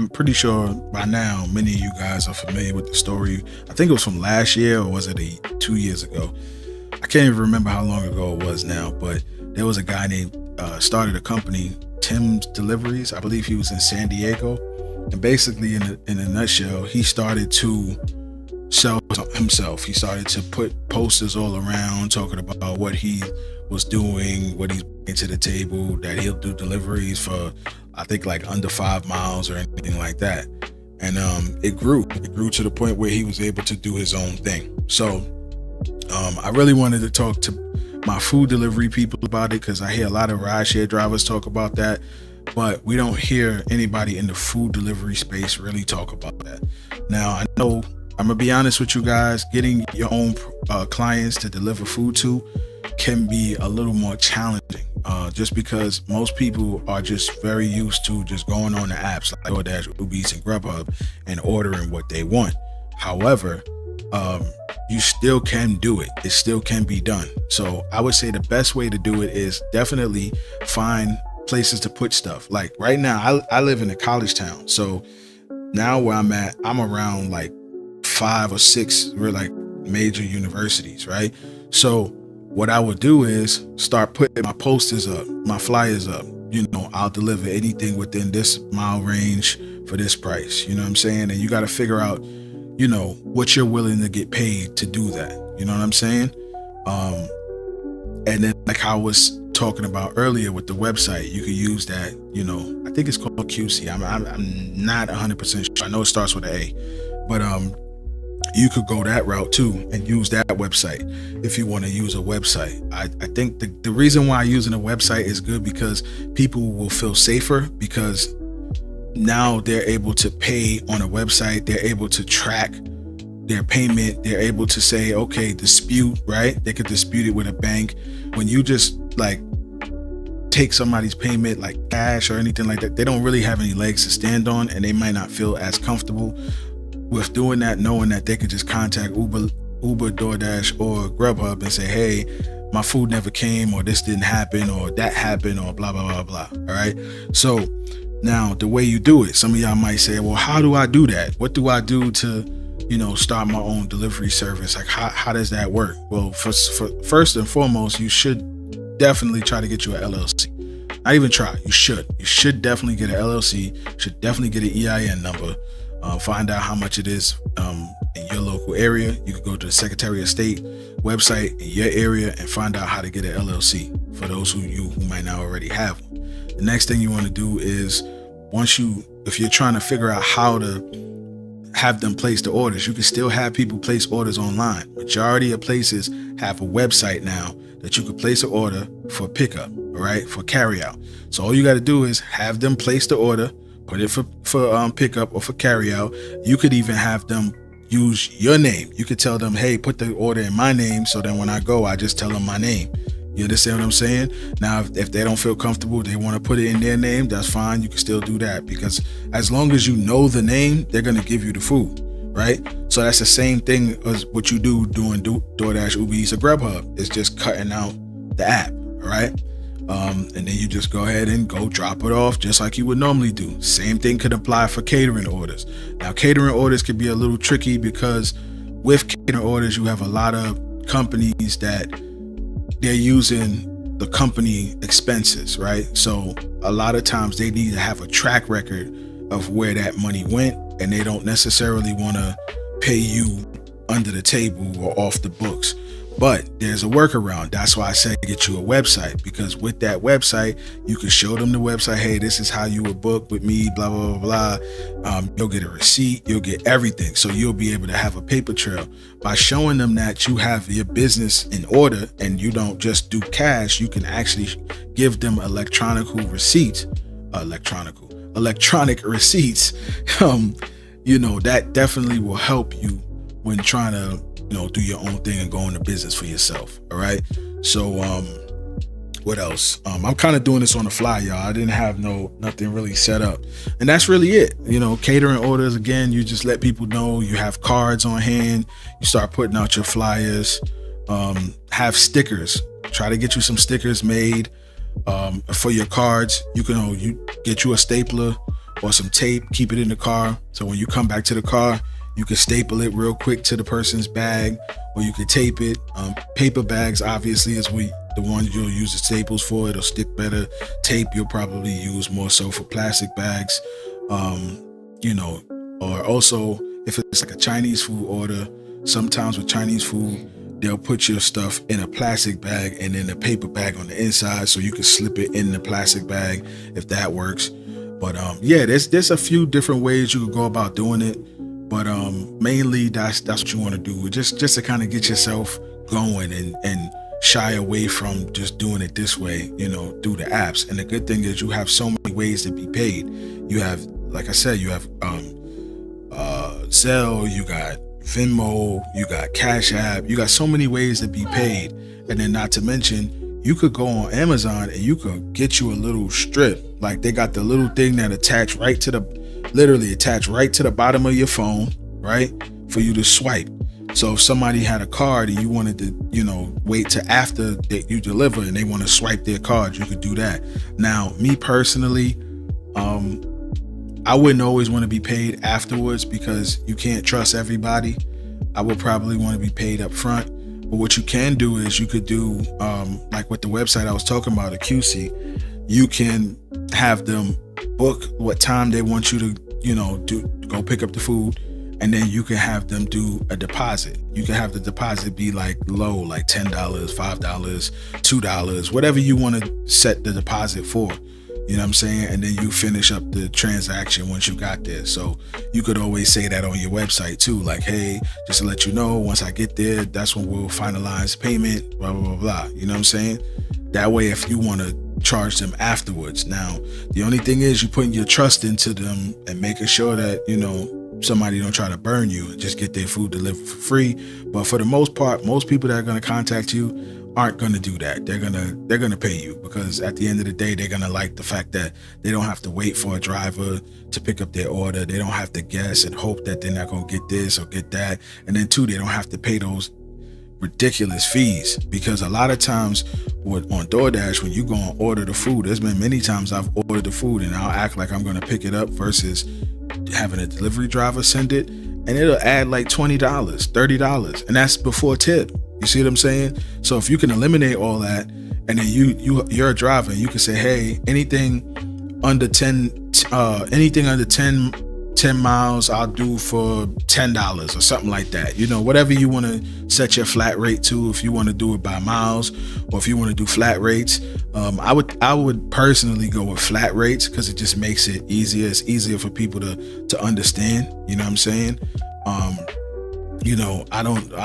I'm pretty sure by now many of you guys are familiar with the story. I think it was from last year, or was it 2 years ago? I can't even remember how long ago it was now, but there was a guy named started a company, Tim's Deliveries. I believe he was in San Diego, and basically, in a nutshell, he started to sell himself. He started to put posters all around talking about what he was doing, what he's bringing to the table, that he'll do deliveries for, I think, like under 5 miles or anything like that. And it grew to the point where he was able to do his own thing. So I really wanted to talk to my food delivery people about it, because I hear a lot of rideshare drivers talk about that, but we don't hear anybody in the food delivery space really talk about that. Now, I know, I'm gonna be honest with you guys, getting your own clients to deliver food to can be a little more challenging, just because most people are just very used to just going on the apps like DoorDash, UberEats, and Grubhub and ordering what they want. However, you still can do it. It still can be done. So I would say the best way to do it is definitely find places to put stuff. Like right now, I live in a college town. So now where I'm at, I'm around like 5 or 6 like major universities, right? So what I would do is start putting my posters up, my flyers up. I'll deliver anything within this mile range for this price. You know what I'm saying? And you got to figure out, what you're willing to get paid to do that. You know what I'm saying? And then, like I was talking about earlier with the website, you could use that. I think it's called QC. I'm not 100% sure. I know it starts with an A, but you could go that route too and use that website if you want to use a website. I think the reason why using a website is good, because people will feel safer, because now they're able to pay on a website. They're able to track their payment. They're able to say, okay, dispute, right? They could dispute it with a bank. When you just like take somebody's payment like cash or anything like that, they don't really have any legs to stand on, and they might not feel as comfortable with doing that, knowing that they could just contact Uber, DoorDash, or Grubhub and say, hey, my food never came, or this didn't happen, or that happened, or blah, blah, blah, blah. All right. So now the way you do it, some of y'all might say, well, how do I do that? What do I do to, start my own delivery service? Like, how does that work? Well, first and foremost, you should definitely try to get you an LLC. Not even try, you should definitely get an LLC, should definitely get an EIN number. Find out how much it is in your local area. You can go to the Secretary of State website in your area and find out how to get an LLC, for those who might not already have one. The next thing you want to do is, if you're trying to figure out how to have them place the orders, you can still have people place orders online. Majority of places have a website now that you could place an order for pickup, all right, for carry out. So all you got to do is have them place the order, put it for pickup or for carry out. You could even have them use your name. You could tell them, hey, put the order in my name, so then when I go, I just tell them my name. You understand what I'm saying? Now, if they don't feel comfortable, they want to put it in their name, that's fine. You can still do that, because as long as you know the name, they're going to give you the food, right? So that's the same thing as what you do doing DoorDash, UberEats, or Grubhub. It's just cutting out the app, all right? And then you just go ahead and go drop it off just like you would normally do. Same thing could apply for catering orders. Now, catering orders could be a little tricky, because with catering orders, you have a lot of companies that they're using the company expenses, right? So a lot of times they need to have a track record of where that money went, and they don't necessarily want to pay you under the table or off the books. But there's a workaround. That's why I say get you a website, because with that website, you can show them the website. Hey, this is how you would book with me, blah, blah, blah, blah. You'll get a receipt. You'll get everything. So you'll be able to have a paper trail by showing them that you have your business in order and you don't just do cash. You can actually give them electronic receipts. That definitely will help you when trying to do your own thing and go into business for yourself. All right. So, what else? I'm kind of doing this on the fly, y'all. I didn't have nothing really set up, and that's really it. Catering orders, again, you just let people know you have cards on hand. You start putting out your flyers, have stickers, try to get you some stickers made, for your cards. You get you a stapler or some tape, keep it in the car. So when you come back to the car, you can staple it real quick to the person's bag, or you can tape it. Paper bags obviously is the ones you'll use the staples for. It'll stick better. Tape you'll probably use more so for plastic bags. Or also if it's like a Chinese food order, sometimes with Chinese food, they'll put your stuff in a plastic bag and then a paper bag on the inside, so you can slip it in the plastic bag if that works. But there's a few different ways you could go about doing it. But mainly that's what you want to do, just to kind of get yourself going and shy away from just doing it this way, through the apps. And the good thing is you have so many ways to be paid. You have, like I said, you have Zelle, you got Venmo, you got Cash App, you got so many ways to be paid. And then not to mention, you could go on Amazon and you could get you a little strip. Like they got the little thing that attach right to the bottom of your phone, right? For you to swipe. So if somebody had a card and you wanted to, wait till after you deliver and they want to swipe their card, you could do that. Now, me personally, I wouldn't always want to be paid afterwards because you can't trust everybody. I would probably want to be paid up front. But what you can do is you could do, like with the website I was talking about, the QC, you can have them book what time they want you to, go pick up the food. And then you can have them do a deposit. You can have the deposit be like low, like $10, $5, $2, whatever you want to set the deposit for. You know what I'm saying? And then you finish up the transaction once you got there. So you could always say that on your website too. Like, hey, just to let you know, once I get there, that's when we'll finalize payment, blah, blah, blah, blah. You know what I'm saying? That way, if you want to charge them afterwards. Now, the only thing is you're putting your trust into them and making sure that, somebody don't try to burn you and just get their food delivered for free. But for the most part, most people that are going to contact you aren't going to do that. They're going to pay you because at the end of the day, they're going to like the fact that they don't have to wait for a driver to pick up their order. They don't have to guess and hope that they're not going to get this or get that. And then two, they don't have to pay those ridiculous fees, because a lot of times on DoorDash, when you go and order the food, there's been many times I've ordered the food and I'll act like I'm going to pick it up versus having a delivery driver send it, and it'll add like $20, $30, and that's before tip. You see what I'm saying? So if you can eliminate all that, and then you're a driver, and you can say, hey, anything under 10 miles I'll do for $10 or something like that. Whatever you want to set your flat rate to, if you want to do it by miles or if you want to do flat rates. I would personally go with flat rates because it just makes it easier. It's easier for people to understand. You know what I'm saying? I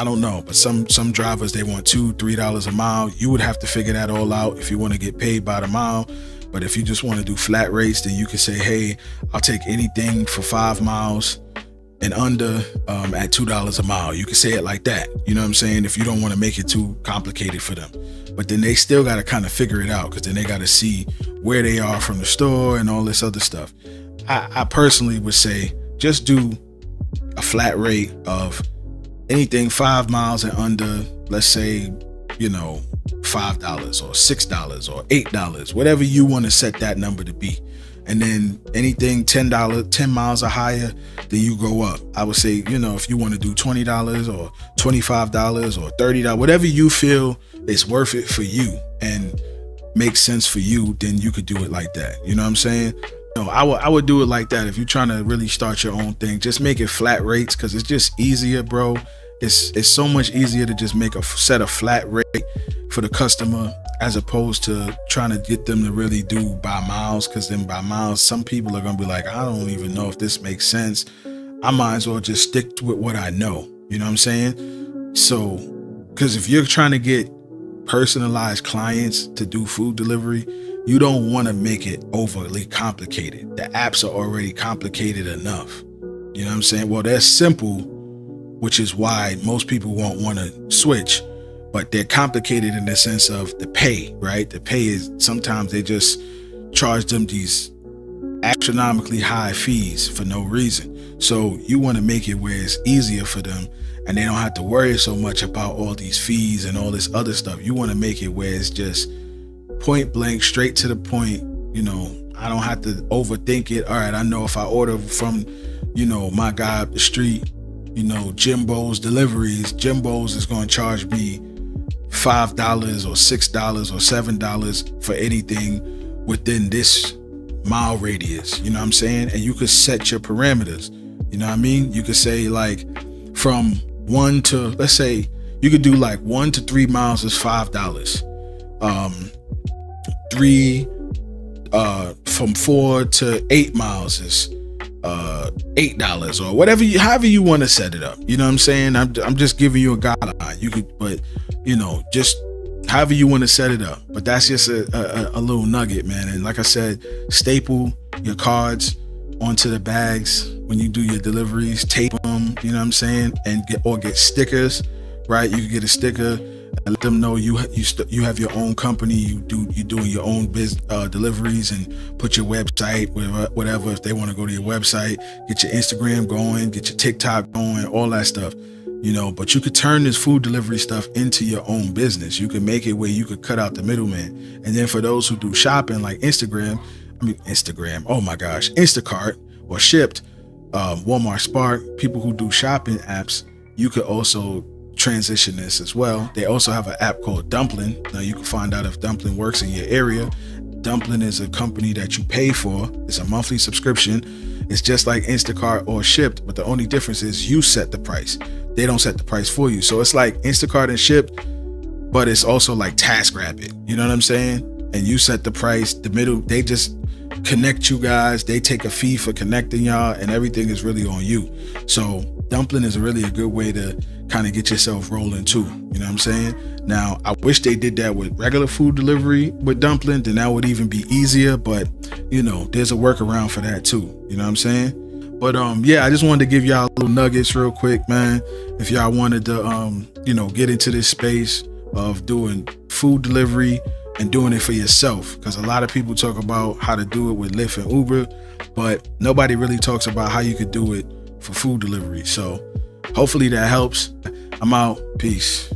don't know, but some drivers, they want $2-3 a mile. You would have to figure that all out if you want to get paid by the mile. But if you just want to do flat rates, then you can say, hey, I'll take anything for 5 miles and under at $2 a mile. You can say it like that. You know what I'm saying? If you don't want to make it too complicated for them. But then they still got to kind of figure it out, because then they got to see where they are from the store and all this other stuff. I personally would say just do a flat rate of anything 5 miles and under, let's say, $5 or $6 or $8, whatever you want to set that number to be. And then anything $10, 10 miles or higher, then you go up. I would say, if you want to do $20 or $25 or $30, whatever you feel is worth it for you and makes sense for you, then you could do it like that. You know what I'm saying? I would do it like that. If you're trying to really start your own thing, just make it flat rates, because it's just easier, bro. It's so much easier to just make a set a flat rate for the customer, as opposed to trying to get them to really do by miles, because then by miles, some people are going to be like, I don't even know if this makes sense. I might as well just stick with what I know. You know what I'm saying? So, because if you're trying to get personalized clients to do food delivery, you don't want to make it overly complicated. The apps are already complicated enough. You know what I'm saying? Well, they're simple, which is why most people won't want to switch, but they're complicated in the sense of the pay, right? The pay is, sometimes they just charge them these astronomically high fees for no reason. So you want to make it where it's easier for them and they don't have to worry so much about all these fees and all this other stuff. You want to make it where it's just point blank, straight to the point. I don't have to overthink it. All right, I know if I order from, my guy up the street, Jimbo's Deliveries, Jimbo's is going to charge me $5 or $6 or $7 for anything within this mile radius. You know what I'm saying? And you could set your parameters. You know what I mean? You could say like from 1 to, let's say you could do like 1 to 3 miles is $5. From 4 to 8 miles is $8 or whatever however you want to set it up. You know what I'm saying? I'm just giving you a guideline. You could, but just however you want to set it up. But that's just a little nugget, man. And like I said, staple your cards onto the bags when you do your deliveries. Tape them, you know what I'm saying, and get stickers, right? You can get a sticker and let them know you have your own company. You're doing your own deliveries, and put your website, whatever. If they want to go to your website, get your Instagram going, get your TikTok going, all that stuff. But you could turn this food delivery stuff into your own business. You can make it where you could cut out the middleman. And then for those who do shopping like Instacart, or Shipt, Walmart Spark, people who do shopping apps, you could also transition this as well. They also have an app called Dumpling. Now you can find out if Dumpling works in your area. Dumpling is a company that you pay for. It's a monthly subscription. It's just like Instacart or Shipt, but the only difference is you set the price. They don't set the price for you. So it's like Instacart and Shipt, but it's also like TaskRabbit. You know what I'm saying? And you set the price. They just connect you guys. They take a fee for connecting y'all, and everything is really on you. So Dumpling is really a good way to kind of get yourself rolling too. You know what I'm saying? Now, I wish they did that with regular food delivery with Dumpling, then that would even be easier, but there's a workaround for that too. You know what I'm saying? But I just wanted to give y'all little nuggets real quick, man. If y'all wanted to get into this space of doing food delivery and doing it for yourself, because a lot of people talk about how to do it with Lyft and Uber, but nobody really talks about how you could do it for food delivery. So hopefully that helps. I'm out. Peace.